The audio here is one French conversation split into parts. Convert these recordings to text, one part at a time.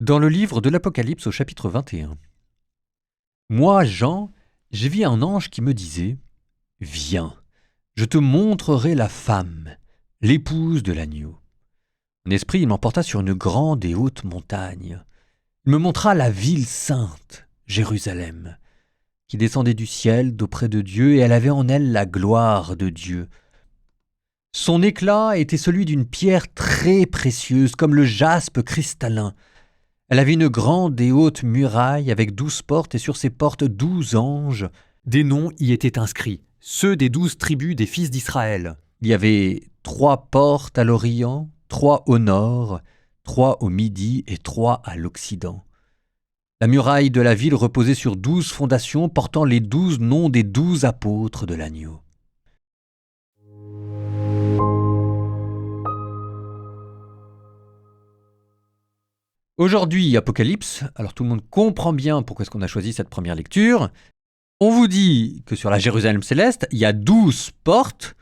Dans le livre de l'Apocalypse au chapitre 21. Moi, Jean, j'ai vu un ange qui me disait « Viens, je te montrerai la femme, l'épouse de l'agneau. » Mon esprit, il m'emporta sur une grande et haute montagne. Il me montra la ville sainte, Jérusalem, qui descendait du ciel d'auprès de Dieu, et elle avait en elle la gloire de Dieu. Son éclat était celui d'une pierre très précieuse, comme le jaspe cristallin. Elle avait une grande et haute muraille avec 12 portes, et sur ces portes 12 anges. Des noms y étaient inscrits, ceux des 12 tribus des fils d'Israël. Il y avait 3 portes à l'Orient, 3 au nord, 3 au midi et 3 à l'Occident. La muraille de la ville reposait sur 12 fondations portant les 12 noms des 12 apôtres de l'agneau. Aujourd'hui, Apocalypse, alors tout le monde comprend bien pourquoi est-ce qu'on a choisi cette première lecture. On vous dit que sur la Jérusalem céleste, il y a 12 portes.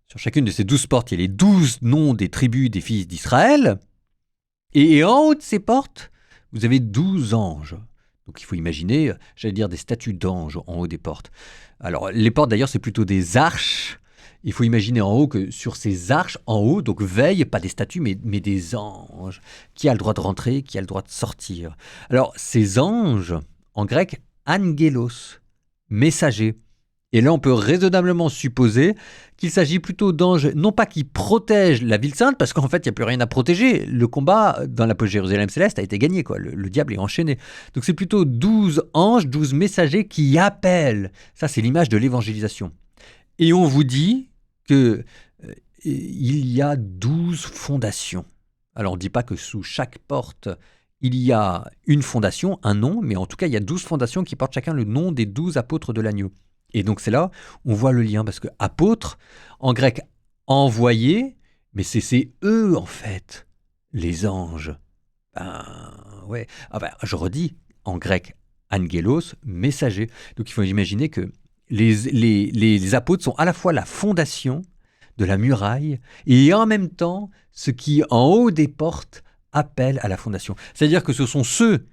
Sur chacune de ces 12 portes, il y a les 12 noms des tribus des fils d'Israël. Et en haut de ces portes, vous avez 12 anges. Donc il faut imaginer, j'allais dire des statues d'anges en haut des portes. Alors les portes d'ailleurs, c'est plutôt des arches. Il faut imaginer en haut que sur ces arches, en haut, donc veillent, pas des statues, mais des anges. Qui a le droit de rentrer, qui a le droit de sortir. Alors ces anges, en grec, angelos, messagers. Et là, on peut raisonnablement supposer qu'il s'agit plutôt d'anges, non pas qui protègent la ville sainte, parce qu'en fait, il n'y a plus rien à protéger. Le combat dans la Jérusalem céleste a été gagné, quoi. Le diable est enchaîné. Donc c'est plutôt 12 anges, 12 messagers qui appellent. Ça, c'est l'image de l'évangélisation. Et on vous dit qu'il y a 12 fondations. Alors on ne dit pas que sous chaque porte, il y a une fondation, un nom, mais en tout cas, il y a 12 fondations qui portent chacun le nom des 12 apôtres de l'agneau. Et donc c'est là où on voit le lien, parce que apôtre, en grec, envoyé, mais c'est eux en fait, les anges. Ouais. Je redis, en grec, angelos, messager. Donc il faut imaginer que les apôtres sont à la fois la fondation de la muraille et en même temps ce qui, en haut des portes, appelle à la fondation. C'est-à-dire que ce sont ceux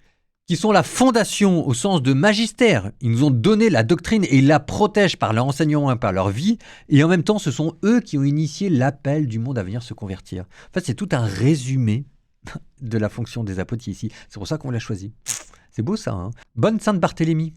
qui sont la fondation au sens de magistère. Ils nous ont donné la doctrine et ils la protègent par leur enseignement et par leur vie. Et en même temps, ce sont eux qui ont initié l'appel du monde à venir se convertir. En fait, c'est tout un résumé de la fonction des apôtres ici. C'est pour ça qu'on l'a choisi. C'est beau ça, hein ? Bonne Sainte Barthélemy.